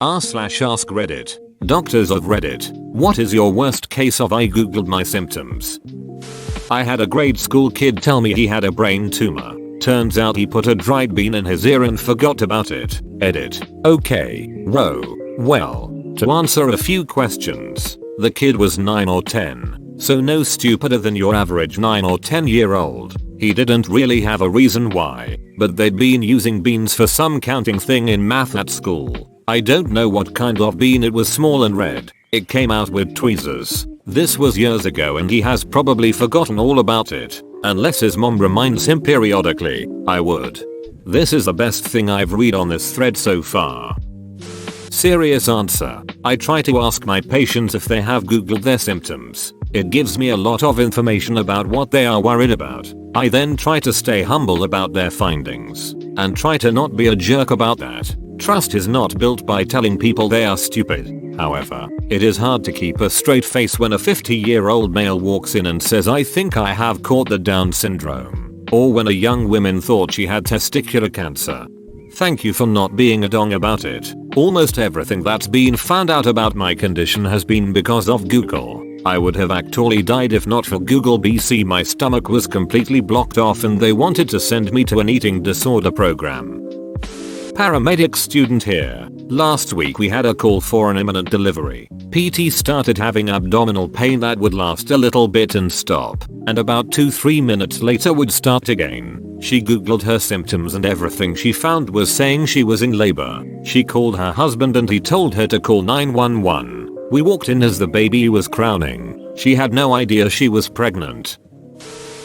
r/AskReddit. Doctors of Reddit. What is your worst case of? I googled my symptoms. I had a grade school kid tell me he had a brain tumor. Turns out he put a dried bean in his ear and forgot about it. Edit. Okay. Row. Well, to answer a few questions, the kid was 9 or 10, so no stupider than your average 9 or 10-year-old. He didn't really have a reason why, but they'd been using beans for some counting thing in math at school. I don't know what kind of bean it was, small and red. It came out with tweezers. This was years ago and he has probably forgotten all about it, unless his mom reminds him periodically. I would. This is the best thing I've read on this thread so far. Serious answer. I try to ask my patients if they have googled their symptoms. It gives me a lot of information about what they are worried about. I then try to stay humble about their findings and try to not be a jerk about that. Trust is not built by telling people they are stupid. However, it is hard to keep a straight face when a 50-year-old male walks in and says, "I think I have caught the Down syndrome," or when a young woman thought she had testicular cancer. Thank you for not being a dong about it. Almost everything that's been found out about my condition has been because of Google. I would have actually died if not for Google. BC, my stomach was completely blocked off and they wanted to send me to an eating disorder program. Paramedic student here. Last week we had a call for an imminent delivery. PT started having abdominal pain that would last a little bit and stop, and about 2-3 minutes later would start again. She googled her symptoms and everything she found was saying she was in labor. She called her husband and he told her to call 911. We walked in as the baby was crowning. She had no idea she was pregnant.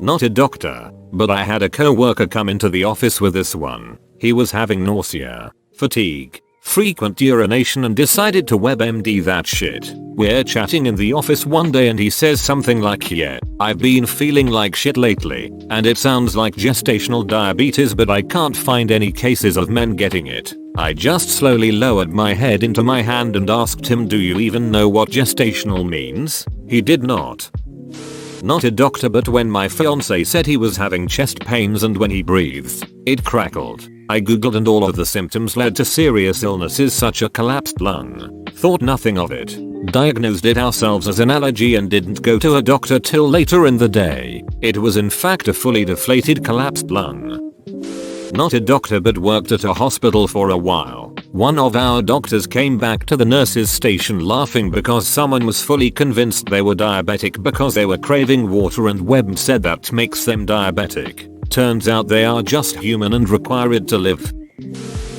Not a doctor, but I had a co-worker come into the office with this one. He was having nausea, fatigue, frequent urination and decided to WebMD that shit. We're chatting in the office one day and he says something like, "Yeah, I've been feeling like shit lately, and it sounds like gestational diabetes, but I can't find any cases of men getting it." I just slowly lowered my head into my hand and asked him, "Do you even know what gestational means?" He did not. Not a doctor, but when my fiance said he was having chest pains and when he breathed, it crackled. I googled and all of the symptoms led to serious illnesses such as collapsed lung. Thought nothing of it. Diagnosed it ourselves as an allergy and didn't go to a doctor till later in the day. It was in fact a fully deflated collapsed lung. Not a doctor, but worked at a hospital for a while. One of our doctors came back to the nurses' station laughing because someone was fully convinced they were diabetic because they were craving water, and Webb said that makes them diabetic. Turns out they are just human and required to live.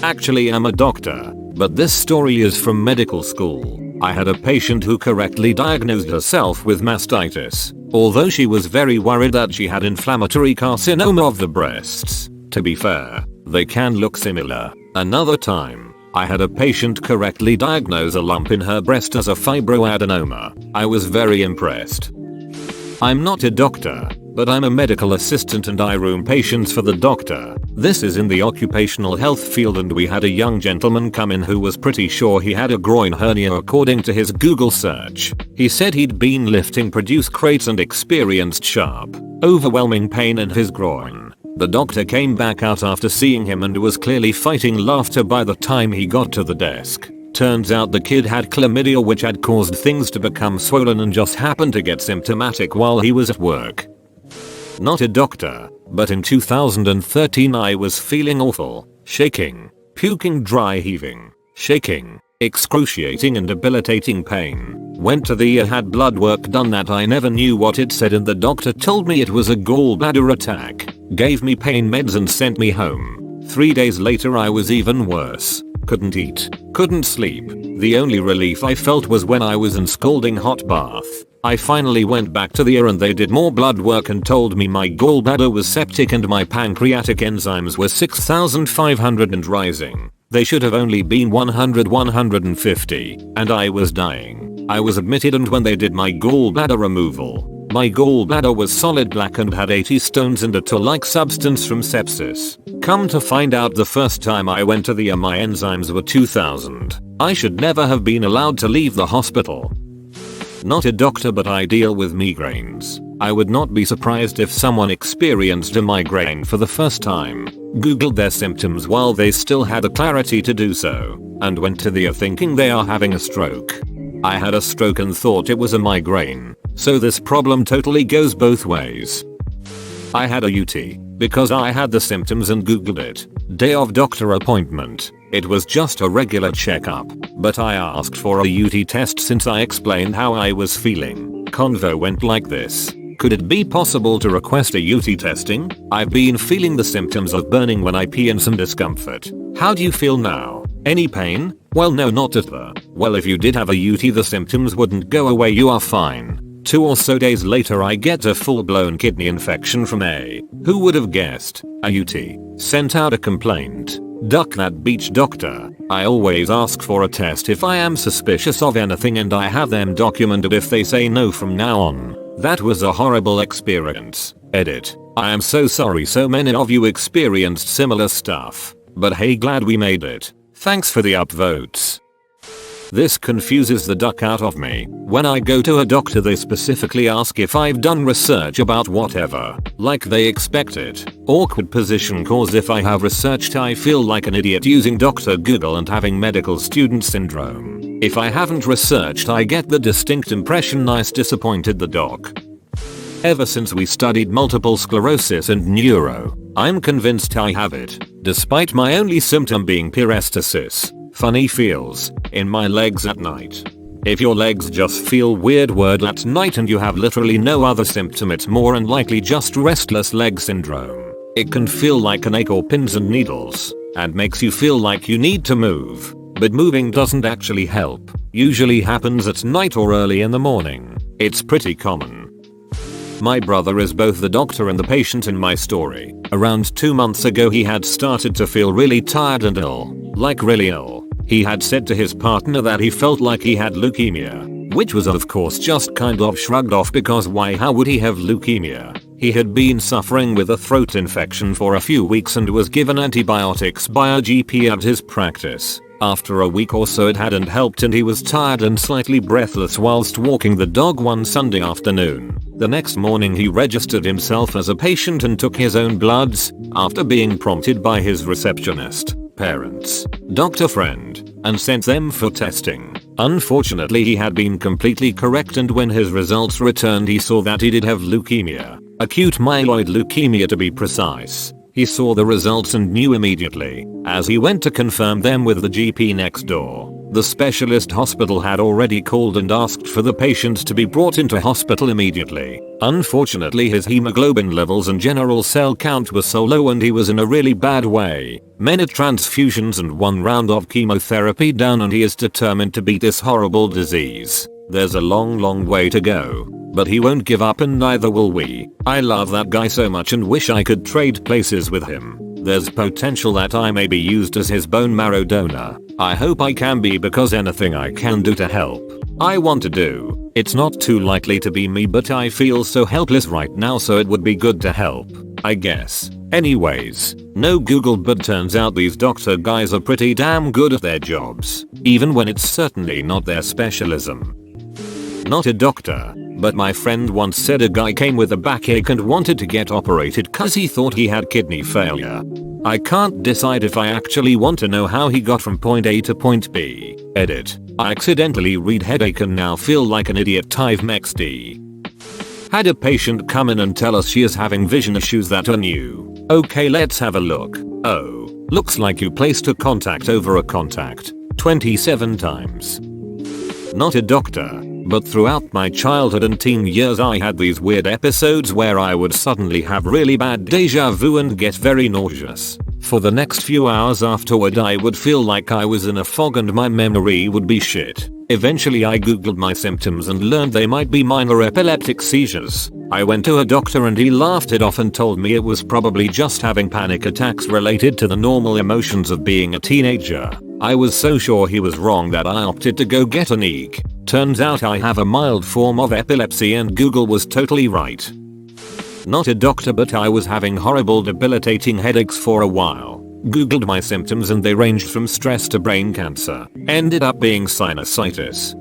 Actually, I'm a doctor, but this story is from medical school. I had a patient who correctly diagnosed herself with mastitis, although she was very worried that she had inflammatory carcinoma of the breasts. To be fair, they can look similar. Another time, I had a patient correctly diagnose a lump in her breast as a fibroadenoma. I was very impressed. I'm not a doctor, but I'm a medical assistant and I room patients for the doctor. This is in the occupational health field, and we had a young gentleman come in who was pretty sure he had a groin hernia according to his Google search. He said he'd been lifting produce crates and experienced sharp, overwhelming pain in his groin. The doctor came back out after seeing him and was clearly fighting laughter by the time he got to the desk. Turns out the kid had chlamydia, which had caused things to become swollen and just happened to get symptomatic while he was at work. Not a doctor, but in 2013 I was feeling awful, shaking, puking, dry heaving, shaking, excruciating and debilitating pain. Went to the ER, had blood work done that I never knew what it said, and the doctor told me it was a gallbladder attack, gave me pain meds and sent me home. 3 days later I was even worse. Couldn't eat, couldn't sleep. The only relief I felt was when I was in scalding hot bath. I finally went back to the ER and they did more blood work and told me my gallbladder was septic and my pancreatic enzymes were 6,500 and rising. They should have only been 150, and I was dying. I was admitted, and when they did my gallbladder removal, my gallbladder was solid black and had 80 stones and a tar-like substance from sepsis. Come to find out, the first time I went to the ER my enzymes were 2,000. I should never have been allowed to leave the hospital. Not a doctor, but I deal with migraines. I would not be surprised if someone experienced a migraine for the first time, googled their symptoms while they still had the clarity to do so, and went to the ER thinking they are having a stroke. I had a stroke and thought it was a migraine, so this problem totally goes both ways. I had a UT because I had the symptoms and googled it. Day of doctor appointment. It was just a regular checkup, but I asked for a UT test since I explained how I was feeling. Convo went like this. Could it be possible to request a UT testing? I've been feeling the symptoms of burning when I pee and some discomfort. How do you feel now? Any pain? Well, no, not at the. Well, if you did have a UT, the symptoms wouldn't go away, you are fine. 2 or so days later I get a full-blown kidney infection from a, who would have guessed, a UT. Sent out a complaint. Duck that beach doctor. I always ask for a test if I am suspicious of anything and I have them documented if they say no from now on. That was a horrible experience. Edit. I am so sorry so many of you experienced similar stuff. But hey, glad we made it. Thanks for the upvotes. This confuses the duck out of me. When I go to a doctor they specifically ask if I've done research about whatever. Like they expect it. Awkward position cause if I have researched I feel like an idiot using Dr. Google and having medical student syndrome. If I haven't researched I get the distinct impression nice disappointed the doc. Ever since we studied multiple sclerosis and neuro, I'm convinced I have it. Despite my only symptom being paresthesis. Funny feels in my legs at night. If your legs just feel weird at night and you have literally no other symptom, it's more than likely just restless leg syndrome. It can feel like an ache or pins and needles and makes you feel like you need to move, but moving doesn't actually help. Usually happens at night or early in the morning. It's pretty common. My brother is both the doctor and the patient in my story. Around 2 months ago he had started to feel really tired and ill. Like really ill. He had said to his partner that he felt like he had leukemia, which was of course just kind of shrugged off because why, how would he have leukemia? He had been suffering with a throat infection for a few weeks and was given antibiotics by a GP at his practice. After a week or so it hadn't helped and he was tired and slightly breathless whilst walking the dog one Sunday afternoon. The next morning he registered himself as a patient and took his own bloods after being prompted by his receptionist, parents, doctor friend, and sent them for testing. Unfortunately he had been completely correct and when his results returned he saw that he did have leukemia, acute myeloid leukemia to be precise. He saw the results and knew immediately, as he went to confirm them with the GP next door. The specialist hospital had already called and asked for the patient to be brought into hospital immediately. Unfortunately his hemoglobin levels and general cell count were so low and he was in a really bad way. Many transfusions and 1 round of chemotherapy down and he is determined to beat this horrible disease. There's a long way to go. But he won't give up and neither will we. I love that guy so much and wish I could trade places with him. There's potential that I may be used as his bone marrow donor. I hope I can be because anything I can do to help, I want to do. It's not too likely to be me but I feel so helpless right now so it would be good to help, I guess. Anyways, no Google but turns out these doctor guys are pretty damn good at their jobs, even when it's certainly not their specialism. Not a doctor, but my friend once said a guy came with a backache and wanted to get operated cause he thought he had kidney failure. I can't decide if I actually want to know how he got from point A to point B. Edit. I accidentally read headache and now feel like an idiot. Tive Mex D. Had a patient come in and tell us she is having vision issues that are new. Okay, let's have a look. Oh, looks like you placed a contact over a contact 27 times. Not a doctor, but throughout my childhood and teen years I had these weird episodes where I would suddenly have really bad deja vu and get very nauseous. For the next few hours afterward I would feel like I was in a fog and my memory would be shit. Eventually I googled my symptoms and learned they might be minor epileptic seizures. I went to a doctor and he laughed it off and told me it was probably just having panic attacks related to the normal emotions of being a teenager. I was so sure he was wrong that I opted to go get an EEG. Turns out I have a mild form of epilepsy and Google was totally right. Not a doctor but I was having horrible debilitating headaches for a while. Googled my symptoms and they ranged from stress to brain cancer. Ended up being sinusitis.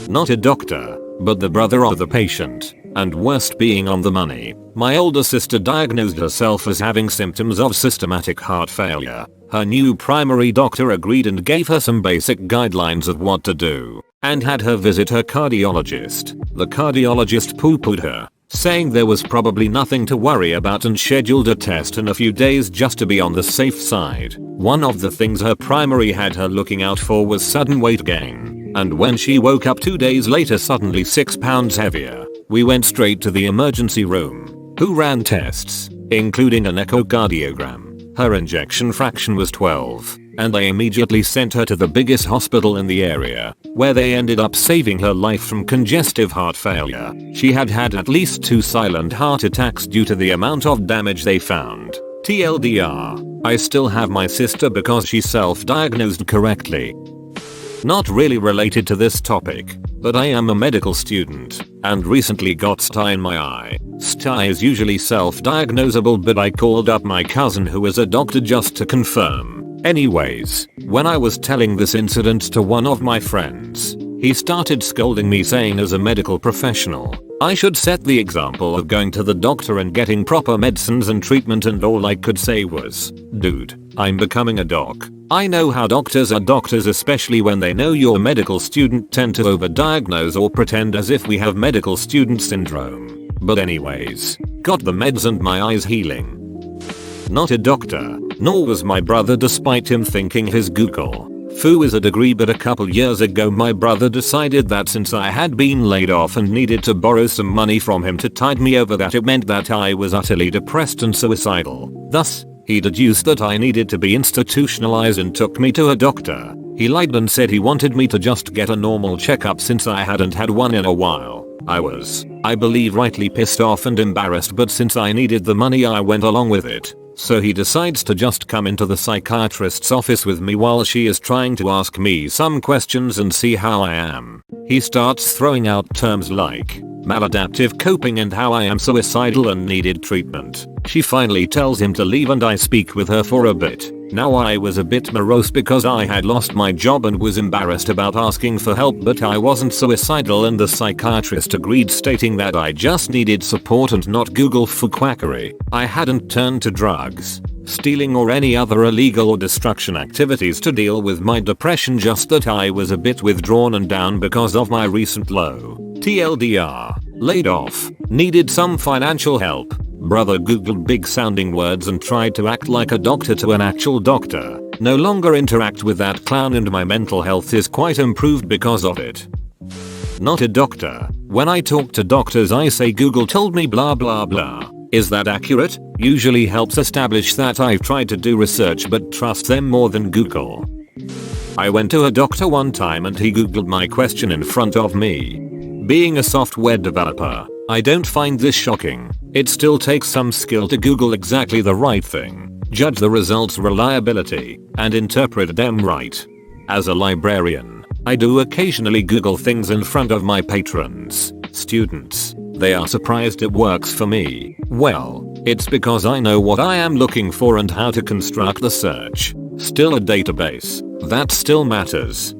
Not a doctor, but the brother of the patient. And worst, being on the money, my older sister diagnosed herself as having symptoms of systematic heart failure. Her new primary doctor agreed and gave her some basic guidelines of what to do, and had her visit her cardiologist. The cardiologist poo-pooed her, saying there was probably nothing to worry about, and scheduled a test in a few days just to be on the safe side. One of the things her primary had her looking out for was sudden weight gain, and when she woke up 2 days later suddenly 6 pounds heavier, we went straight to the emergency room, who ran tests, including an echocardiogram. Her injection fraction was 12, and they immediately sent her to the biggest hospital in the area, where they ended up saving her life from congestive heart failure. She had had at least 2 silent heart attacks due to the amount of damage they found. TLDR, I still have my sister because she self-diagnosed correctly. Not really related to this topic, but I am a medical student, and recently got STI in my eye. STI is usually self-diagnosable, but I called up my cousin who is a doctor just to confirm. Anyways, when I was telling this incident to one of my friends, he started scolding me, saying as a medical professional, I should set the example of going to the doctor and getting proper medicines and treatment, and all I could say was, dude, I'm becoming a doc. I know how doctors are doctors, especially when they know you're a medical student, tend to overdiagnose or pretend as if we have medical student syndrome. But anyways, got the meds and my eye's healing. Not a doctor, nor was my brother, despite him thinking his Google Fu is a degree, but a couple years ago my brother decided that since I had been laid off and needed to borrow some money from him to tide me over, that it meant that I was utterly depressed and suicidal. Thus, he deduced that I needed to be institutionalized and took me to a doctor. He lied and said he wanted me to just get a normal checkup since I hadn't had one in a while. I was, I believe, rightly pissed off and embarrassed, but since I needed the money I went along with it. So he decides to just come into the psychiatrist's office with me while she is trying to ask me some questions and see how I am. He starts throwing out terms like maladaptive coping and how I am suicidal and needed treatment. She finally tells him to leave and I speak with her for a bit. Now I was a bit morose because I had lost my job and was embarrassed about asking for help, but I wasn't suicidal, and the psychiatrist agreed, stating that I just needed support and not Google for quackery. I hadn't turned to drugs, stealing or any other illegal or destruction activities to deal with my depression, just that I was a bit withdrawn and down because of my recent low. TLDR, laid off, needed some financial help. Brother googled big sounding words and tried to act like a doctor to an actual doctor. No longer interact with that clown, and my mental health is quite improved because of it. Not a doctor. When I talk to doctors I say Google told me blah blah blah. Is that accurate? Usually helps establish that I've tried to do research but trust them more than Google. I went to a doctor one time and he googled my question in front of me. Being a software developer, I don't find this shocking. It still takes some skill to Google exactly the right thing, judge the results' reliability, and interpret them right. As a librarian, I do occasionally Google things in front of my patrons, students. They are surprised it works for me. Well, it's because I know what I am looking for and how to construct the search. Still a database. That still matters.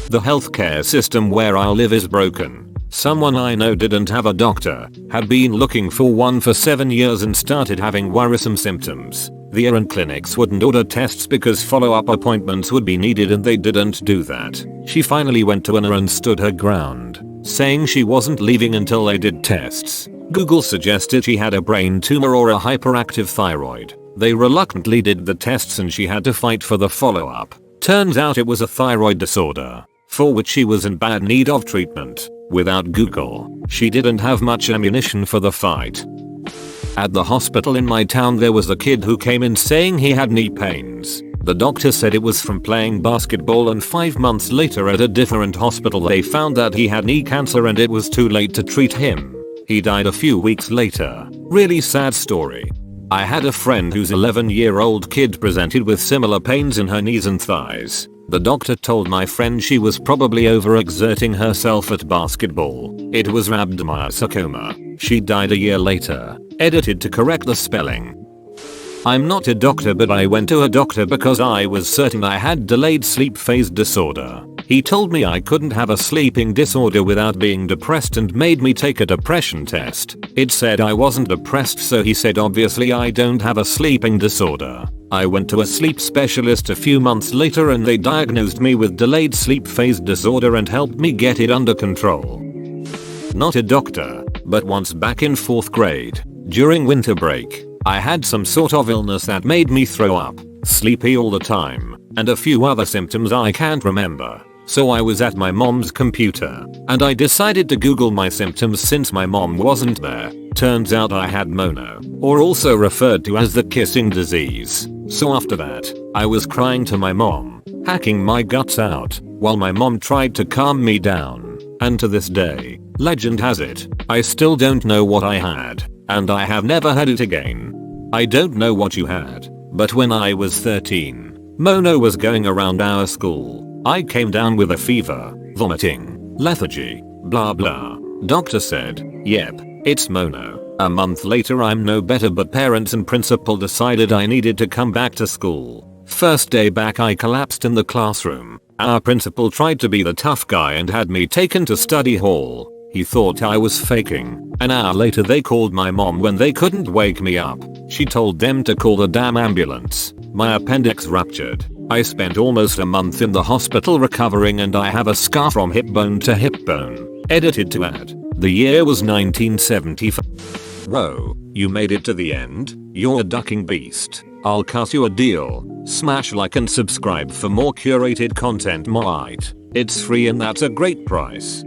The healthcare system where I live is broken. Someone I know didn't have a doctor, had been looking for one for 7 years and started having worrisome symptoms. The errand clinics wouldn't order tests because follow-up appointments would be needed and they didn't do that. She finally went to her and stood her ground, saying she wasn't leaving until they did tests. Google suggested she had a brain tumor or a hyperactive thyroid. They reluctantly did the tests and she had to fight for the follow-up. Turns out it was a thyroid disorder, for which she was in bad need of treatment. Without Google, she didn't have much ammunition for the fight. At the hospital in my town there was a kid who came in saying he had knee pains. The doctor said it was from playing basketball, and 5 months later at a different hospital they found that he had knee cancer and it was too late to treat him. He died a few weeks later. Really sad story. I had a friend whose 11-year-old kid presented with similar pains in her knees and thighs. The doctor told my friend she was probably overexerting herself at basketball. It was rhabdomyosarcoma. She died a year later. Edited to correct the spelling. I'm not a doctor, but I went to a doctor because I was certain I had delayed sleep phase disorder. He told me I couldn't have a sleeping disorder without being depressed and made me take a depression test. It said I wasn't depressed, so he said obviously I don't have a sleeping disorder. I went to a sleep specialist a few months later and they diagnosed me with delayed sleep phase disorder and helped me get it under control. Not a doctor, but once back in 4th grade, during winter break, I had some sort of illness that made me throw up, sleepy all the time, and a few other symptoms I can't remember. So I was at my mom's computer, and I decided to Google my symptoms since my mom wasn't there. Turns out I had mono, or also referred to as the kissing disease. So after that, I was crying to my mom, hacking my guts out, while my mom tried to calm me down. And to this day, legend has it, I still don't know what I had, and I have never had it again. I don't know what you had, but when I was 13, mono was going around our school. I came down with a fever, vomiting, lethargy, blah blah. Doctor said, yep, it's mono. A month later I'm no better, but parents and principal decided I needed to come back to school. First day back I collapsed in the classroom. Our principal tried to be the tough guy and had me taken to study hall. He thought I was faking. An hour later they called my mom when they couldn't wake me up. She told them to call the damn ambulance. My appendix ruptured. I spent almost a month in the hospital recovering and I have a scar from hip bone to hip bone. Edited to add. The year was 1975. Whoa, you made it to the end? You're a ducking beast. I'll cut you a deal. Smash like and subscribe for more curated content. Might. It's free and that's a great price.